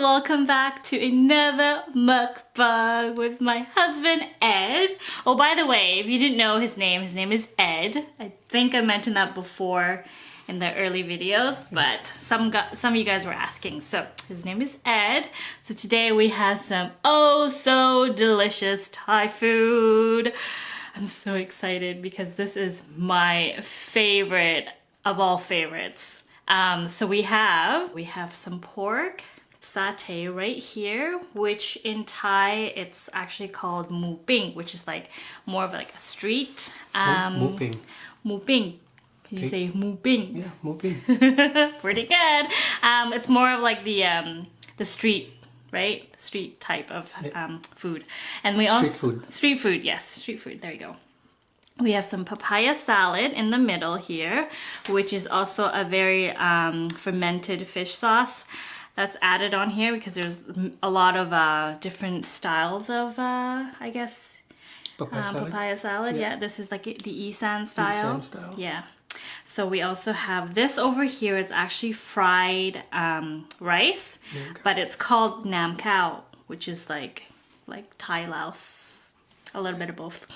welcome back to another mukbang with my husband Ed. Oh, by the way, if you didn't know his name is Ed. I think I mentioned that before in the early videos, but some of you guys were asking. So his name is Ed. So today we have some oh so delicious Thai food. I'm so excited because this is my favorite of all favorites. So we have some pork satay right here, which in Thai it's actually called Mukbang, which is like more of like a street. Mukbang. Mukbang. Can you say Mukbang? Yeah, Mukbang. Pretty good. It's more of like the street, right? Street type of food. And we also street food. Yes, street food. There you go. We have some papaya salad in the middle here, which is also a very fermented fish sauce that's added on here because there's a lot of different styles of, I guess, papaya salad. Yeah, this is like the Isan style. Yeah. So we also have this over here. It's actually fried rice, but it's called Nam Khao, which is like Thai Laos, a little bit of both.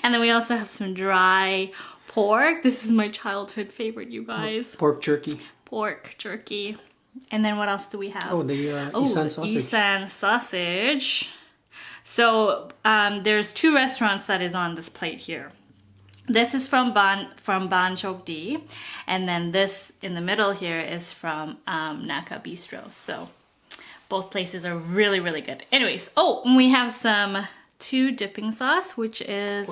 And then we also have some dry pork. This is my childhood favorite, you guys. Pork jerky. Pork jerky. And then what else do we have? Oh, the Isan sausage. Isan sausage. So there's two restaurants that is on this plate here. This is from Ban Chok Di, and then this in the middle here is from Naka Bistro. So both places are really, really good. Anyways, and we have some two dipping sauce, which is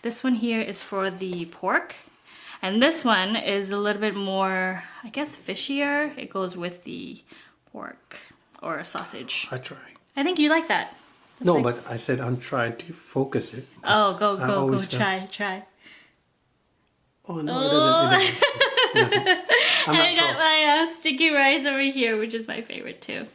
this one here is for the pork, and this one is a little bit more, I guess, fishier. It goes with the pork or sausage. I try. I think you like that. That's no, but I said I'm trying to focus it. Oh, go, try. Oh no, it doesn't. And I got my sticky rice over here, which is my favorite too.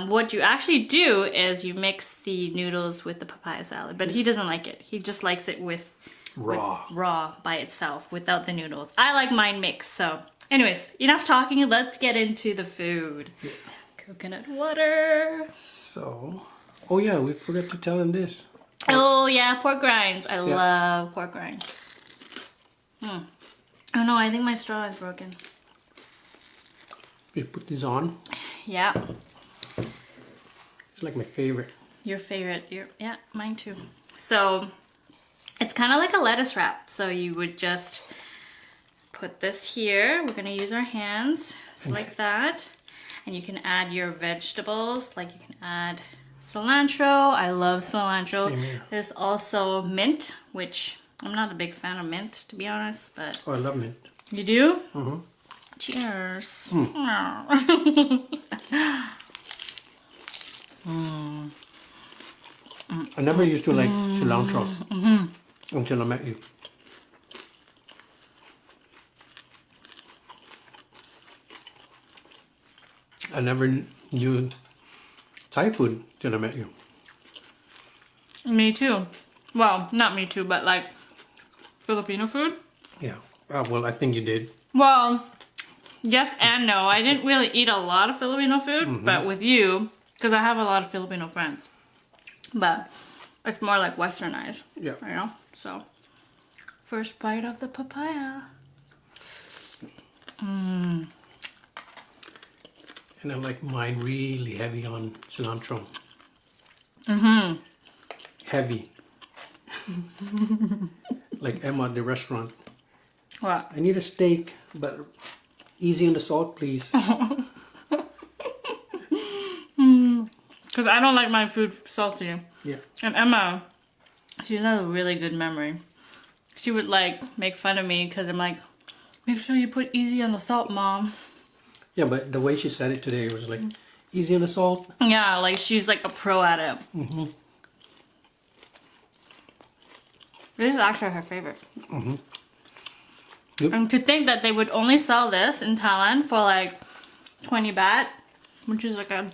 What you actually do is you mix the noodles with the papaya salad, but he doesn't like it. He just likes it with raw by itself, without the noodles. I like mine mixed. So anyways, enough talking. Let's get into the food. Yeah. Coconut water. So, oh yeah, we forgot to tell him this. Oh yeah, pork rinds. I love pork rinds. Oh no, I think my straw is broken. We put this on. Yeah. It's like my favorite. Your favorite. Yeah, mine too. So it's kind of like a lettuce wrap. So you would just put this here. We're going to use our hands like that. And you can add your vegetables. Like you can add cilantro. I love cilantro. Same here. There's also mint, which I'm not a big fan of mint, to be honest. But oh, I love mint. You do? Mm-hmm. Cheers. I never used to like cilantro until I met you. I never knew Thai food till I met you. Me too. Well, not me too, but like Filipino food? Yeah. Well, I think you did. Well, yes and no. I didn't really eat a lot of Filipino food, but with you, because I have a lot of Filipino friends. But it's more like westernized. Yeah. You know? So, first bite of the papaya. And I like mine really heavy on cilantro. Heavy. Like Emma at the restaurant. What? I need a steak, but easy on the salt, please. Because I don't like my food salty. Yeah. And Emma, she has a really good memory. She would like make fun of me because I'm like, make sure you put easy on the salt, Mom. Yeah, but the way she said it today was like, easy on the salt. Yeah, like she's like a pro at it. This is actually her favorite. Yep. And to think that they would only sell this in Thailand for like 20 baht, which is like $1.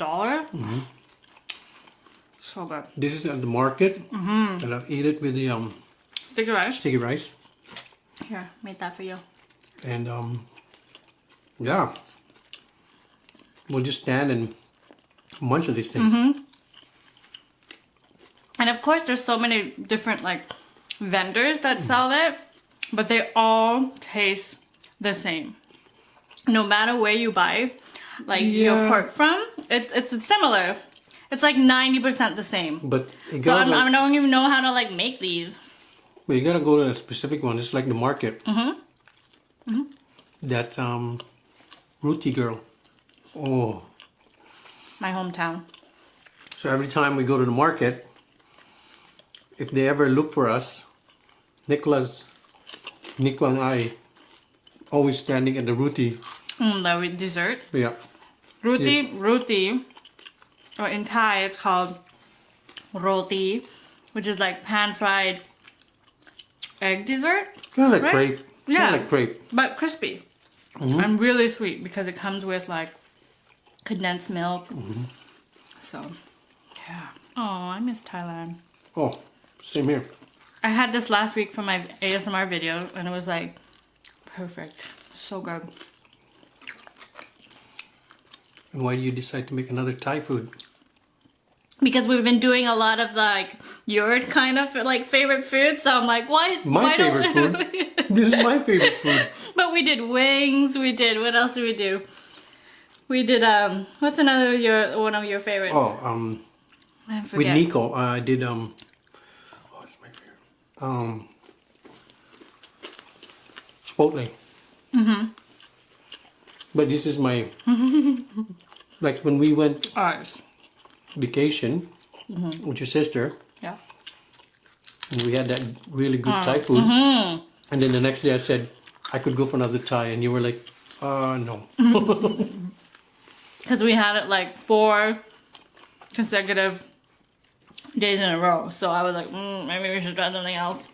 So good. This is at the market, and I've eaten it with the Sticky rice? sticky rice. Here, made that for you. And yeah, we'll just stand and a bunch of these things. And of course, there's so many different like vendors that sell it, but they all taste the same. No matter where you buy like your pork from, it's similar. It's like 90% the same. But so I don't even know how to like make these. But you gotta go to a specific one. It's like the market. That roti girl. Oh. My hometown. So every time we go to the market, if they ever look for us, Nico and I always standing at the roti. The dessert. Yeah. Roti, or in Thai it's called roti, which is like pan-fried egg dessert. Kind of like right? crepe. Yeah. Kind of like crepe. But crispy. And really sweet because it comes with like condensed milk. So, yeah. Oh, I miss Thailand. Oh, same here. I had this last week for my ASMR video and it was like perfect. So good. And why do you decide to make another Thai food? Because we've been doing a lot of like your kind of like favorite food, so I'm like, why? My favorite food. This is my favorite food. But we did wings. We did. What else did we do? We did what's another one of your favorites? Oh, I forget. with Nico, I did what's my favorite? Chipotle. But this is my like when we went vacation with your sister. Yeah. And we had that really good Thai food. And then the next day I said I could go for another Thai, and you were like, no. Because we had it like 4 consecutive days in a row. So I was like, maybe we should try something else.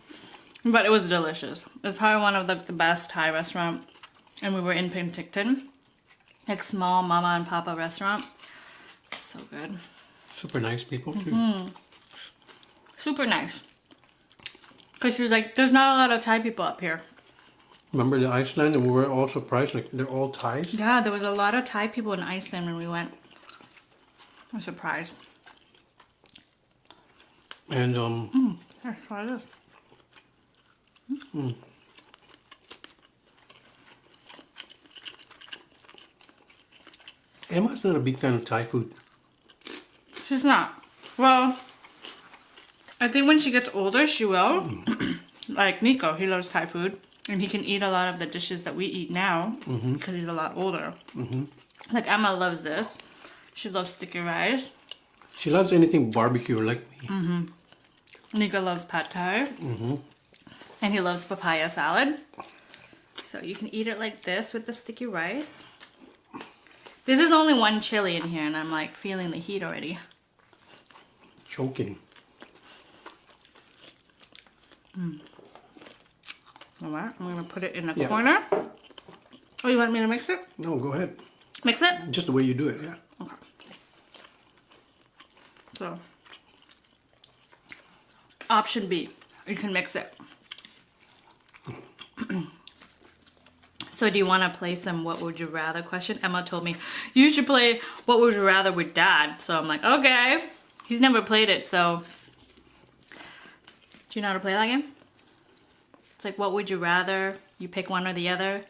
But it was delicious. It was probably one of the best Thai restaurant. And we were in Penticton. Like small mama and papa restaurant. So good. Super nice people too. Super nice. Because she was like, there's not a lot of Thai people up here. Remember the Iceland, and we were all surprised, like they're all Thais. Yeah, there was a lot of Thai people in Iceland when we went. I was surprised. And Let's try this. Emma's not a big fan of Thai food. She's not. Well, I think when she gets older, she will. Like Nico, he loves Thai food. And he can eat a lot of the dishes that we eat now. Because he's a lot older. Like Emma loves this. She loves sticky rice. She loves anything barbecue like me. Nico loves pad thai. And he loves papaya salad. So you can eat it like this with the sticky rice. This is only 1 chili in here and I'm like feeling the heat already. Choking. Alright, I'm gonna put it in the corner. Oh, you want me to mix it? No, go ahead. Mix it? Just the way you do it, yeah. Okay. So, option B, you can mix it. So do you want to play some what would you rather question? Emma told me, you should play what would you rather with Dad. So I'm like, okay. He's never played it, so. Do you know how to play that game? It's like, what would you rather? You pick one or the other.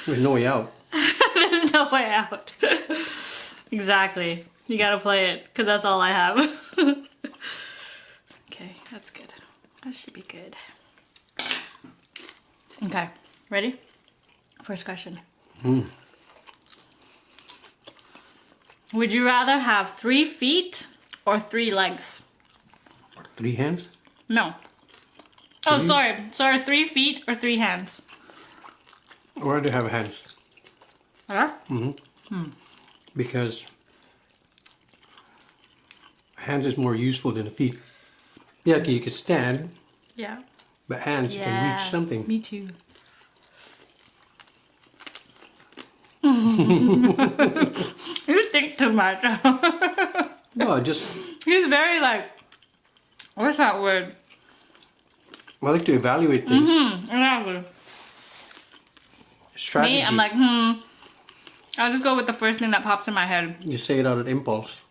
There's no way out. There's no way out. Exactly. You gotta play it, because that's all I have. Okay, that's good. That should be good. Okay, ready? First question. Would you rather have 3 feet or 3 legs? 3 hands? No. Oh, sorry, 3 feet or 3 hands? I'd rather have hands. Huh? Because hands is more useful than the feet. Yeah, you could stand, Yeah. but hands you can reach something. Me too. You think too much. No, just He's very like, what's that word? I like to evaluate things. Exactly. Strategy. Me, I'm like, I'll just go with the first thing that pops in my head. You say it out of impulse.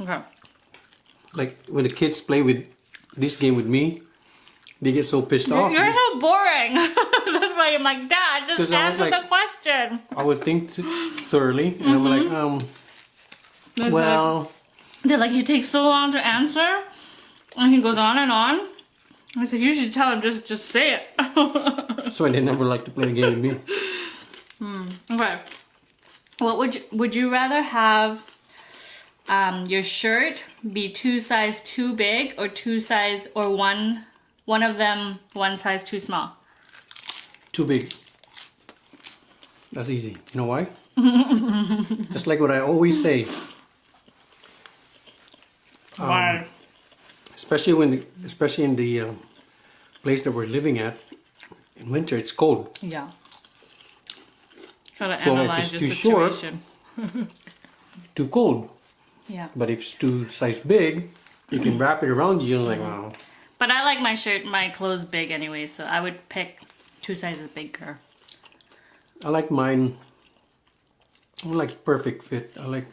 Okay. Like when the kids play with this game with me, they get so pissed off. You're so boring. That's why I'm like, Dad, just 'Cause I was answer like- the question. I would think thoroughly, and I'm like, That's well, They're like, you take so long to answer. And he goes on and on. I said, you should tell him, just say it. so they never like to play the game with me. Okay. What would you rather have your shirt be two size too big or one of them one size too small? Too big. That's easy. You know why? Just like what I always say. Why? Especially in the place that we're living at, in winter it's cold. Yeah. Gotta So if analyze it's the too short- situation. Too cold. Yeah. But if it's too size big, you can wrap it around you and like, wow. But I like my clothes big anyway, so I would pick two sizes bigger. I like mine. I like perfect fit. I like.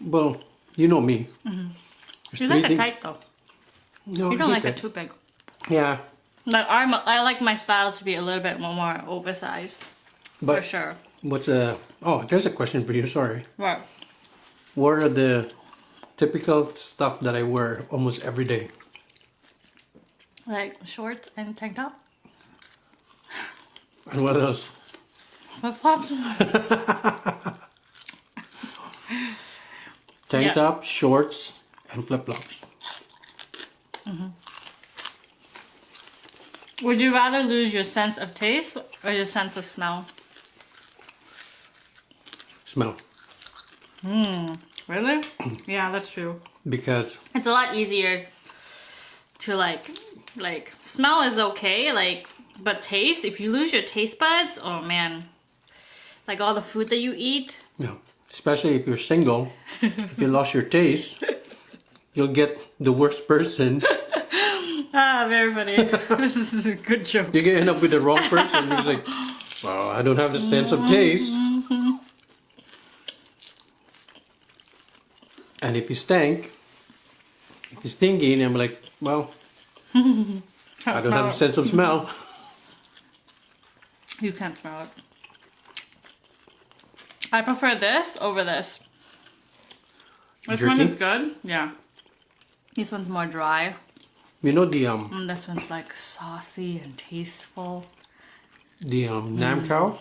Well, you know me. There's You three like it thing- tight though. No, You I don't hate like it that. too big. Yeah, Like I like my style to be a little bit more oversized. but For sure. what's a? Oh, there's a question for you. Sorry. Right. What are the typical stuff that I wear almost every day? Like shorts and tank top. And what else? Flip flops. Tank Yeah. top, shorts, and flip flops. Would you rather lose your sense of taste or your sense of smell? Smell. Really? Yeah, that's true. Because It's a lot easier to like smell is okay, but taste, if you lose your taste buds, oh man. Like all the food that you eat. no, especially if you're single, if you lost your taste, you'll get the worst person. Ah, very funny. This is a good joke. You can end up with the wrong person. It's like, well, I don't have the sense of taste. And if you stink, if you're stinking, I'm like, well, I don't have a sense of smell. You can't smell it. I prefer this over this. This one Jerky? is good. Yeah. This one's more dry. You know the And this one's like saucy and tasteful. nam cow?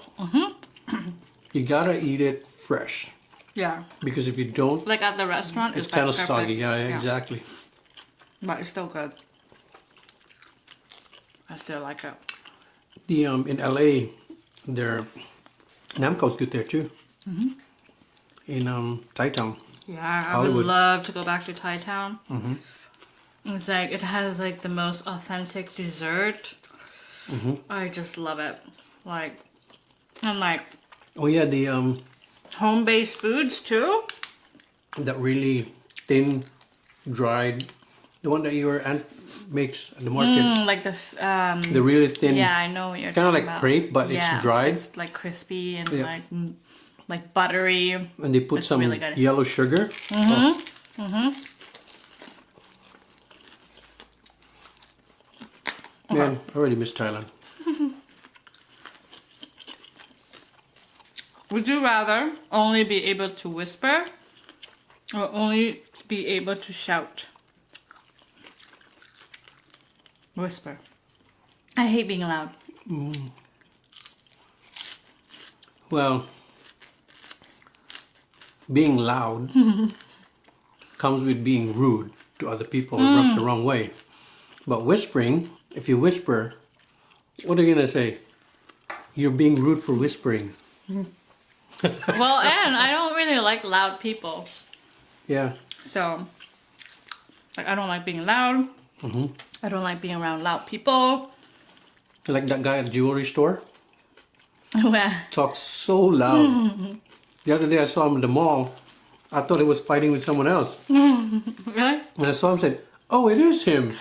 You gotta eat it fresh. Yeah. Because if you don't, Like at the restaurant, it's like kind of perfect. soggy. Yeah, exactly. But it's still good. I still like it. The in LA, their nam cow's good there too. In Thai town. Yeah, I Hollywood. would love to go back to Thai town. It's like, it has like the most authentic dessert. I just love it. Like, and like Oh yeah, the home-based foods too. that really thin, dried, the one that your aunt makes at the market. Like The really thin, yeah, I know what you're kind of talking like about. crepe, but it's dried. It's like crispy and Yeah. like buttery. And they put It's some really good. yellow sugar. Man, I already miss Thailand. Would you rather only be able to whisper or only be able to shout? Whisper. I hate being loud. Well, being loud comes with being rude to other people. It rubs the wrong way. But whispering, if you whisper, what are you gonna say? You're being rude for whispering. Well, and I don't really like loud people. Yeah. So, like, I don't like being loud. I don't like being around loud people. Like that guy at the jewelry store. Well, Talks so loud. The other day I saw him at the mall. I thought he was fighting with someone else. really? And I saw him and said, oh, it is him.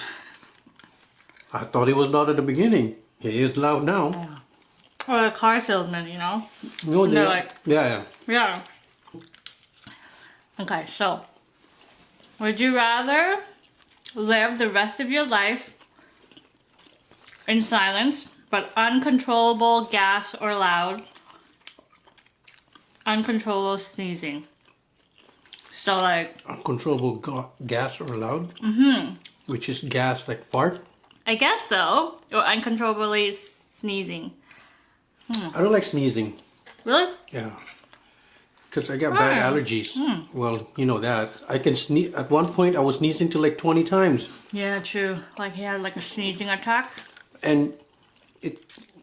I thought he was not at the beginning. He is loud now. Yeah. Or a car salesman, you know? No, They're like, yeah. yeah. Okay, so would you rather live the rest of your life in silence, but uncontrollable gas or loud, uncontrollable sneezing? So like Uncontrollable gas or loud? Which is gas like fart? I guess so. Or uncontrollably sneezing. I don't like sneezing. Really? Yeah. Because I got bad allergies. Well, you know that. I can sneeze. At one point, I was sneezing to like 20 times. Yeah, true. Like he had like a sneezing attack. And it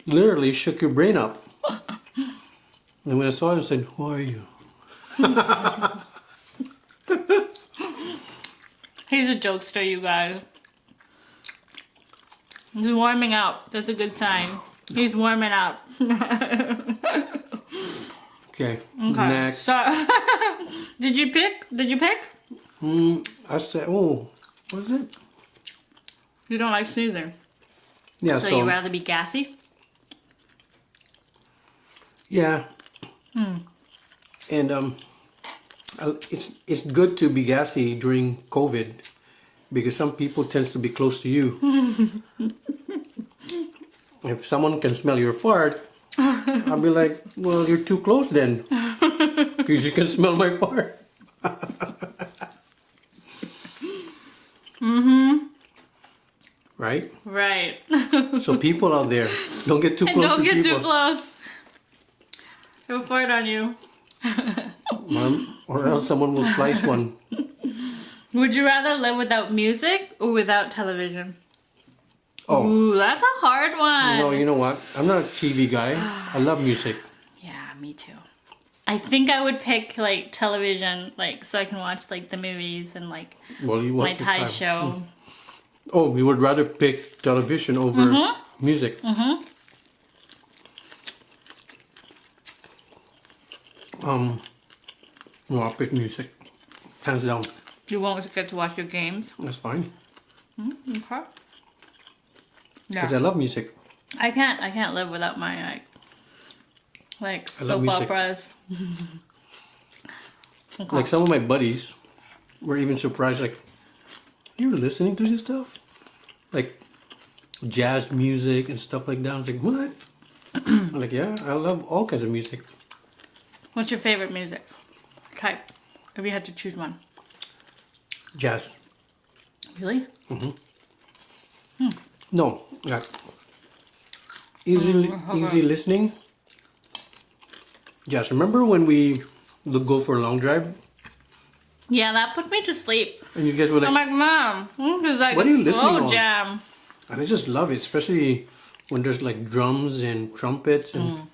literally shook your brain up. And when I saw him, I said, who are you? He's a jokester, you guys. He's warming up. That's a good sign. He's warming up. Okay, Okay. next. So, did you pick? I said, oh, what is it? You don't like sneezing. Yeah, So you'd rather be gassy? Yeah. And it's good to be gassy during COVID because some people tends to be close to you. If someone can smell your fart, I'll be like, well, you're too close then because you can smell my fart. Right? Right. So people out there, don't get too close Don't to get people. too close. He'll fart on you. Or else someone will slice one. Would you rather live without music or without television? Oh. Ooh, that's a hard one. No, you know what? I'm not a TV guy. I love music. Yeah, me too. I think I would pick like television, like so I can watch like the movies and like Well, you my watch the Thai time. show. Oh, we would rather pick television over music. No, I'll pick music. Hands down. You won't get to watch your games. That's fine. Okay. Because Yeah. I love music. I can't live without my like I love soap music. operas. Okay. Like some of my buddies were even surprised, like, you're listening to this stuff? Like jazz music and stuff like that. I was like, what? I'm like, yeah, I love all kinds of music. What's your favorite music? Okay. If you had to choose one. Jazz. Really? No, like easy listening. Jazz. Remember when we would go for a long drive Yeah, that put me to sleep. and you guys were I'm like, like, Mom, this is like What are you a slow listening on? jam. and I just love it, especially when there's like drums and trumpets and.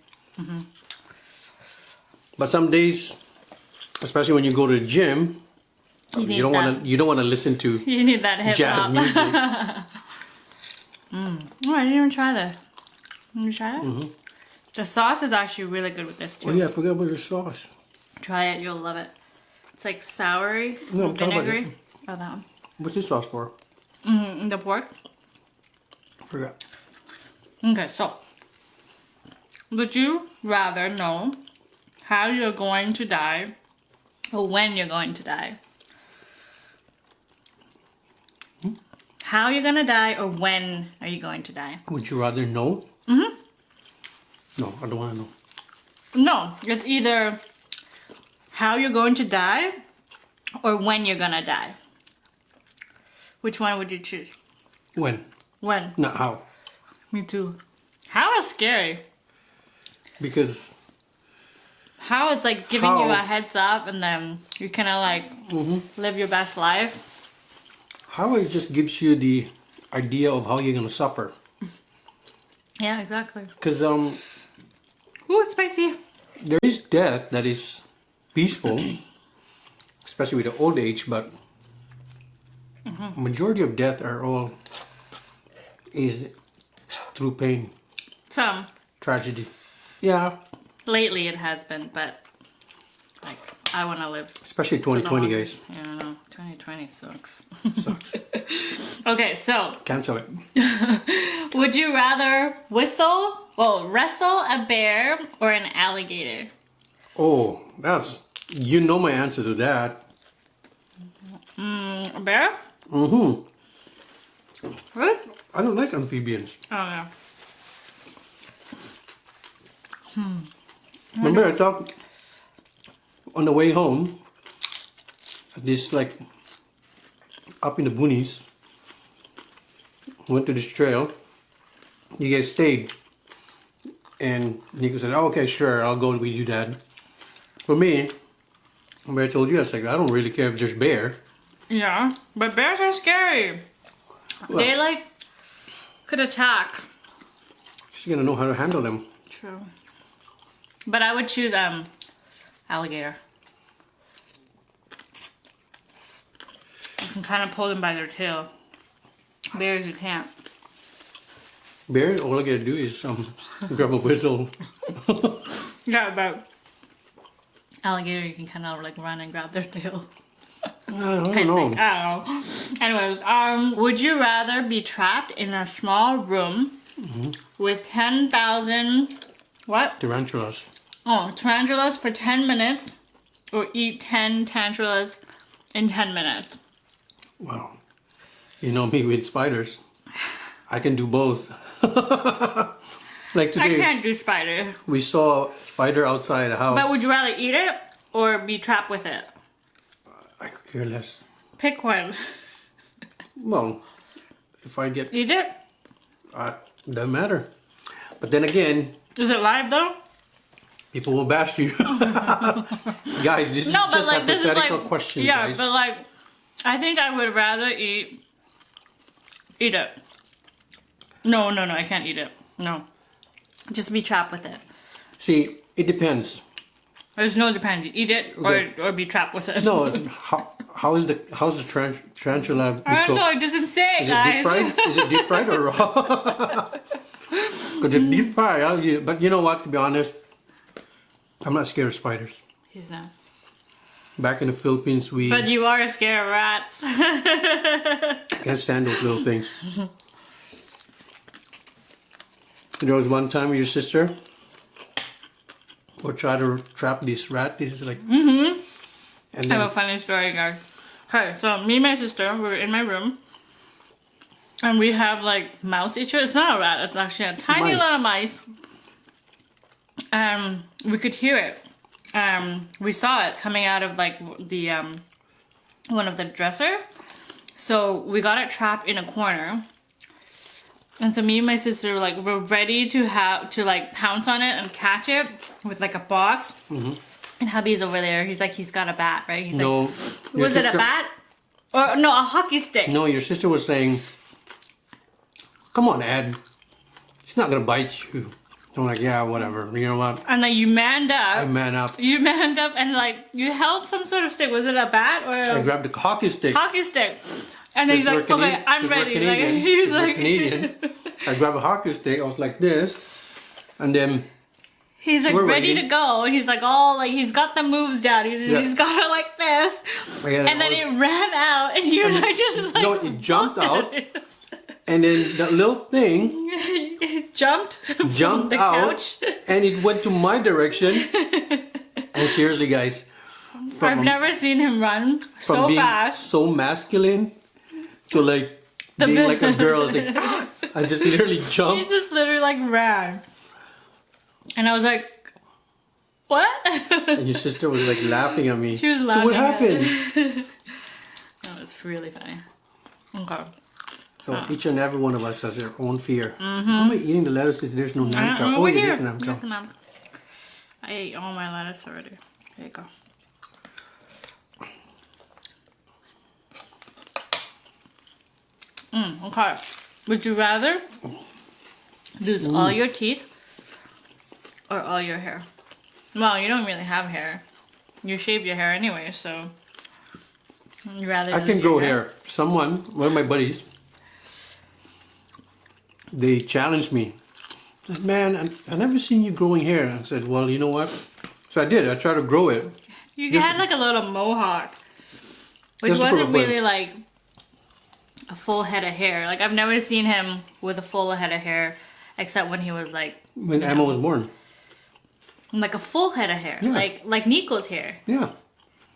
But some days, especially when you go to the gym, You need you don't want to listen to You need that hip jazz hop. music. Oh, I didn't even try this. Did you try it? The sauce is actually really good with this too. Oh yeah, I forgot about your sauce. Try it, you'll love it. It's like soury, No, I'm talking about vinegary. this Oh, that one. What's this sauce for? The pork. I forgot. Okay, so would you rather know how you're going to die or when you're going to die? How you're gonna die or when are you going to die? Would you rather know? No, I don't want to know. No, it's either how you're going to die or when you're gonna die. Which one would you choose? When? When? Not how. Me too. How is scary. Because How it's like giving you How- a heads up and then you kind of like live your best life. how it just gives you the idea of how you're gonna suffer. Yeah, exactly. Because Ooh, it's spicy. there is death that is peaceful, especially with the old age, but majority of death are all is through pain, Some. tragedy. Yeah, Lately it has been, but like I want to live. especially to the 2020, longest. guys. Yeah, I know. 2020 sucks. Sucks. Okay, so Cancel it. would you rather wrestle a bear or an alligator? Oh, you know my answer to that. A bear? Mm-hmm. Really? I don't like amphibians. Oh, yeah. Remember I talked on the way home, this like up in the boonies, went to this trail. You guys stayed, and Nico said, "Oh, okay, sure, I'll go with you, Dad." For me, remember I told you, I was like, I don't really care if there's bear. Yeah, but bears are scary. Well, They like could attack. she's gonna know how to handle them. True. But I would choose alligator. You can kind of pull them by their tail. Bears, you can't. Bear, all I gotta do is grab a whistle. Yeah, but alligator, you can kind of like run and grab their tail. I don't know. I don't know. Anyways, would you rather be trapped in a small room with 10,000 what? Tarantulas. Oh, tarantulas for 10 minutes, or eat 10 tarantulas in 10 minutes? Well, you know me with spiders. I can do both. Like I today, can't do spider. we saw a spider outside the house. But would you rather eat it or be trapped with it? I could care less. Pick one. Well, if I get... Eat it? doesn't matter. But then again, Is it live though? people will bash you. Guys, this is just hypothetical questions, yeah, guys. but like, I think I would rather eat it. No, I can't eat it. No, just be trapped with it. See, it depends. There's no depend. Eat it or be trapped with it. No, how's the tarantula? I don't know. It doesn't say, Is guys. it deep fried? Is it deep fried or raw? Because if deep fried, I'll eat it. But you know what? To be honest, I'm not scared of spiders. He's not. Back in the Philippines, we But you are scared of rats. can't stand those little things. There was one time with your sister would try to trap this rat. This is like... And I then, have a funny story, guys. Okay, so me and my sister, we were in my room. And we have like mouse eater. It's not a rat, it's actually a tiny Mice. little mice. We could hear it. We saw it coming out of like the one of the dresser. So we got it trapped in a corner. And so me and my sister like were ready to like pounce on it and catch it with like a box. And hubby's over there. He's like, he's got a bat, right? He's no. like, was it a bat? Or no, a hockey stick. No, your sister was saying, "Come on, Ed. He's not gonna bite you." I'm like, "Yeah, whatever. You know what?" And then you manned up. I man up. You manned up and like you held some sort of stick. Was it a bat or I grabbed the hockey stick. hockey stick? And then he's like, okay, I'm ready. Like, he's like, Canadian. I grabbed a hockey stick. I was like this, and then he's like we're ready waiting. to go. And he's like, all like he's got the moves down. He's got it like this. And then it ran out, and you're like just like no, it jumped out, and then that little thing it jumped from the out, couch. and it went to my direction. And seriously, guys, I've never seen him run from so being fast. so masculine to like being like a girl. I was like, I just literally He jumped. just literally like ran, and I was like, "What?" And your sister was like laughing at me. She was So laughing. what happened? Oh, it's really funny. Okay. So each and every one of us has their own fear. How am I eating the lettuce? There's no namka. Oh, Over it here. is namka. Yes, ma'am. I ate all my lettuce already. There you go. Okay. Would you rather lose all your teeth or all your hair? Well, you don't really have hair. You shave your hair anyway, so you rather. I lose can your grow hair. One of my buddies, they challenged me. Said, "Man, I never seen you growing hair." I said, "Well, you know what?" So I did. I tried to grow it. You Just- had like a little mohawk, which Just to prove wasn't a point. really like. a full head of hair. Like I've never seen him with a full head of hair, except when he was like when Emma was born. Like a full head of hair, Yeah. like Nico's hair. Yeah.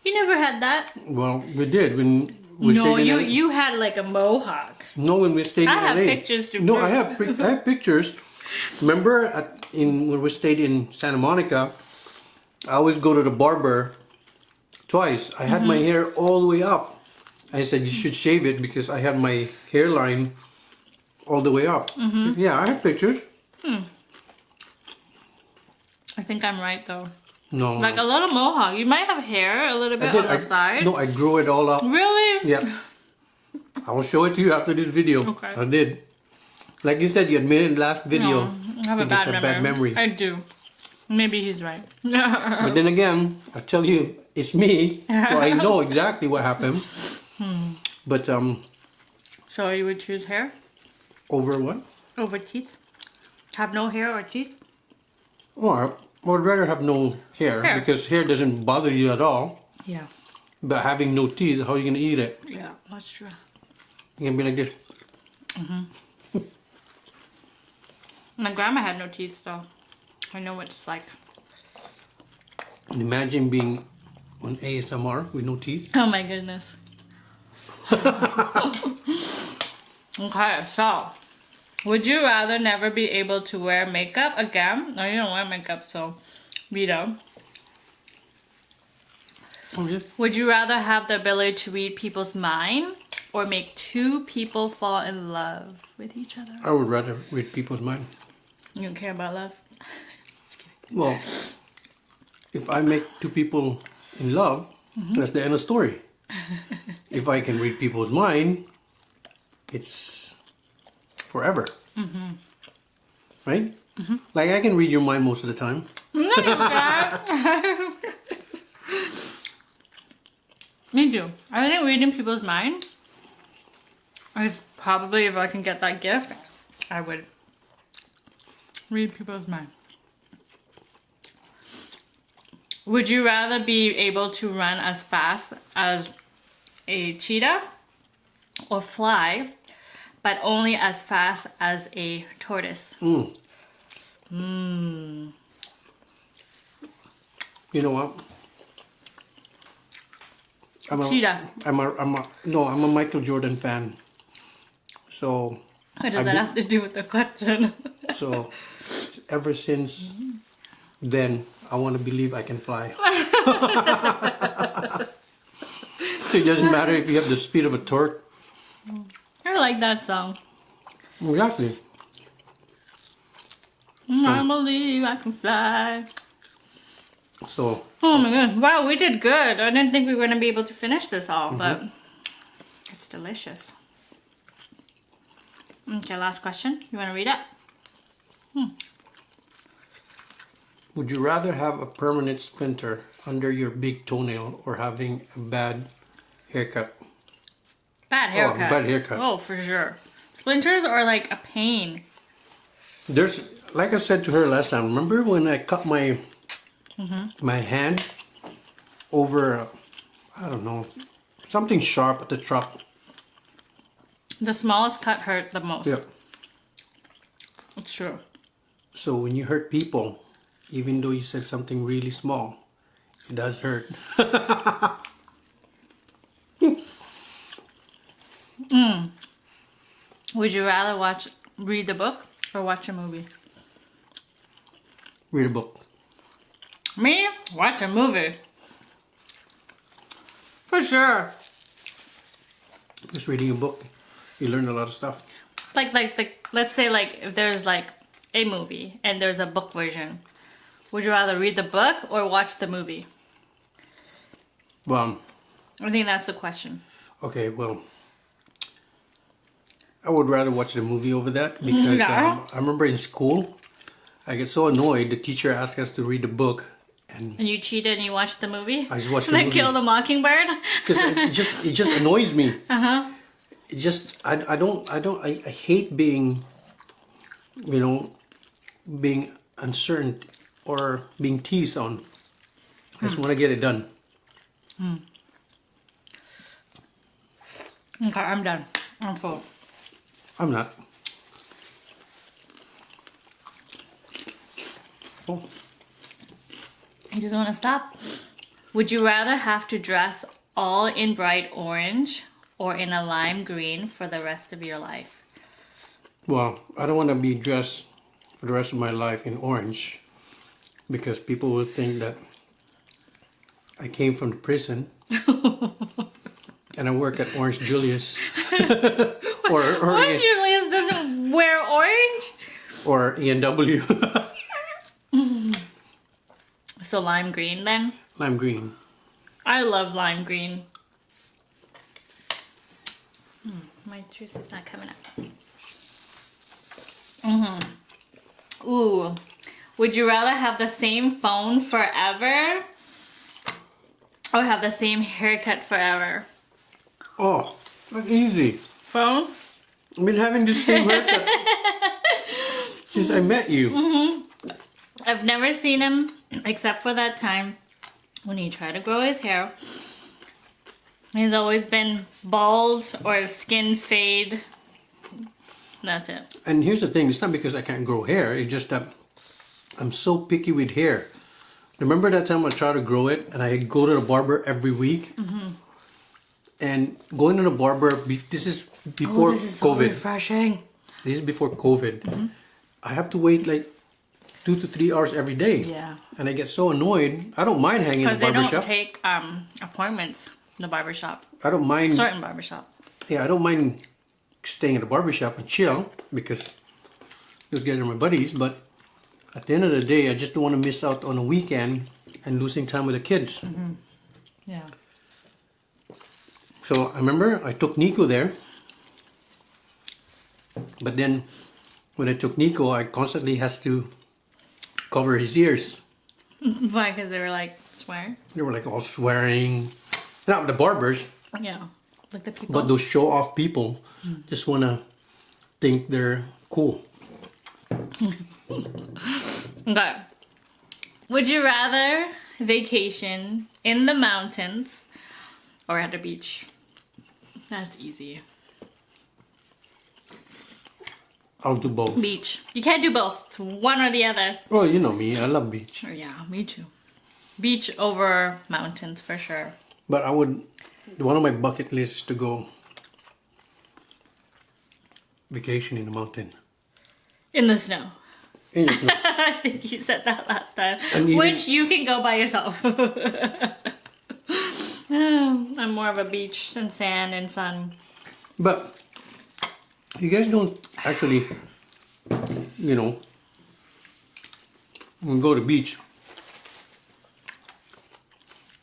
You never had that? Well, we did when we No, stayed in you had like a mohawk. No, when we stayed in I have LA. pictures to No, prove. I have pictures. Remember when we stayed in Santa Monica, I always go to the barber twice. I had my hair all the way up. I said you should shave it because I had my hairline all the way up. Yeah, I have pictures. I think I'm right though. No. Like a little mohawk. You might have hair a little bit on the side. No, I grew it all up. Really? Yeah. I will show it to you after this video. Okay. I did. Like you said, you admitted in the last video. No, I have a think it's bad memory. memory. I do. Maybe he's right. But then again, I tell you, it's me, so I know exactly what happened. But So you would choose hair over what? over teeth? Have no hair or teeth? Or I would rather have no hair, Hair. because hair doesn't bother you at all. Yeah. But having no teeth, how are you gonna eat it? Yeah, that's true. You're gonna be like this. My grandma had no teeth, so I know what it's like. And imagine being on ASMR with no teeth. Oh my goodness. Okay, so would you rather never be able to wear makeup again? No, you don't wear makeup, so Vito. Oh, yes. Would you rather have the ability to read people's mind or make two people fall in love with each other? I would rather read people's mind. You don't care about love? Well, if I make two people in love, that's the end of the story. If I can read people's mind, it's forever. Right? Like I can read your mind most of the time. No, you can't. Me too. I think reading people's mind is probably, if I can get that gift, I would read people's mind. Would you rather be able to run as fast as a cheetah or fly, but only as fast as a tortoise? You know what? Cheetah. I'm a Michael Jordan fan. So What does that have to do with the question? so ever since then, I want to believe I can fly. So it doesn't matter if you have the speed of a torque. I like that song. Exactly. I believe I can fly. So Oh my god. Wow, we did good. I didn't think we were going to be able to finish this all, but it's delicious. Okay, last question. You want to read it? would you rather have a permanent splinter under your big toenail or having a bad haircut? Bad haircut. bad haircut. Oh, for sure. Splinters are like a pain. There's, like I said to her last time, remember when I cut my my hand over, I don't know, something sharp at the truck. The smallest cut hurt the most. Yeah. It's true. So when you hurt people, even though you said something really small, it does hurt. Would you rather read the book or watch a movie? Read a book. Me? Watch a movie. For sure. Just reading a book, you learn a lot of stuff. Let's say if there's a movie and there's a book version. Would you rather read the book or watch the movie? Well, I think that's the question. okay, well, I would rather watch the movie over that because Yeah. I remember in school, I get so annoyed. The teacher asked us to read a book, and And you cheated and you watched the movie? I just watched the Like movie. Kill the Mockingbird? because it just annoys me. It just I hate being, being uncertain or being teased on. I just want to get it done. Okay, I'm done. I'm full. I'm not. Oh. He doesn't want to stop. Would you rather have to dress all in bright orange or in a lime green for the rest of your life? Well, I don't want to be dressed for the rest of my life in orange because people will think that I came from the prison and I work at Orange Julius. Orange Julius doesn't wear orange? Or E&W. So lime green then? Lime green. I love lime green. My juice is not coming up. Ooh. Would you rather have the same phone forever or have the same haircut forever? Oh, that's easy. Phone? I've been having the same haircut since I met you. I've never seen him except for that time when he tried to grow his hair. He's always been bald or skin fade. That's it. And here's the thing, it's not because I can't grow hair, it's just that I'm so picky with hair. Remember that time I tried to grow it and I go to the barber every week? And going to the barber, this is before this is COVID. so refreshing. This is before COVID. I have to wait like 2 to 3 hours every day. Yeah. And I get so annoyed. I don't mind hanging in the Because they barber don't shop. take appointments in the barbershop. I don't mind. Certain barbershop. Yeah, I don't mind staying at the barber shop and chill because those guys are my buddies. But at the end of the day, I just don't want to miss out on a weekend and losing time with the kids. Yeah. So I remember I took Nico there. But then when I took Nico, I constantly has to cover his ears. Why? Because they were like swearing? They were like all swearing. Not the barbers, Yeah. Like the people. but those show off people just want to think they're cool. Okay. Would you rather vacation in the mountains or at the beach? That's easy. I'll do both. Beach. You can't do both. It's one or the other. Oh, you know me. I love beach. Oh, yeah, me too. Beach over mountains for sure. But I would... One of my bucket lists is to go vacation in the mountain. In the snow. In the snow. I think you said that last time. And even- Which you can go by yourself. I'm more of a beach and sand and sun. But you guys don't actually, you know, when we go to the beach,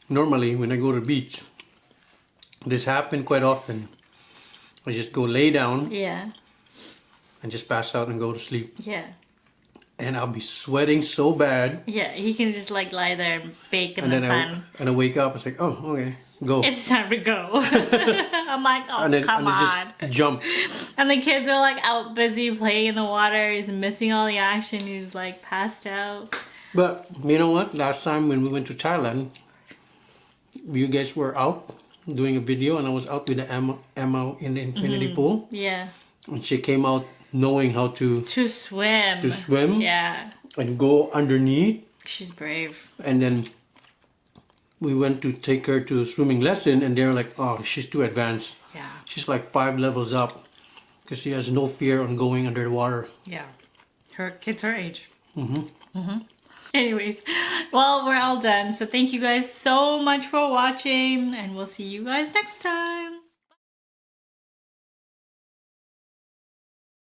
normally when I go to the beach, this happens quite often. I just go lay down Yeah. and just pass out and go to sleep. Yeah. And I'll be sweating so bad. Yeah, he can just like lie there and bake in And the then sun. I wake up, it's like, oh, okay, go. It's time to go. I'm like, oh, and then, come and on. then just jump. And the kids are like out busy playing in the water. He's missing all the action. He's like passed out. But you know what? Last time when we went to Thailand, you guys were out doing a video and I was out with the Emma in the infinity pool. Yeah. And she came out knowing how to swim. Yeah. and go underneath. She's brave. And then we went to take her to a swimming lesson and they were like, oh, she's too advanced. Yeah. She's like 5 levels up because she has no fear on going under the water. Yeah. Her kids her age. Anyways, well, we're all done. So thank you guys so much for watching and we'll see you guys next time.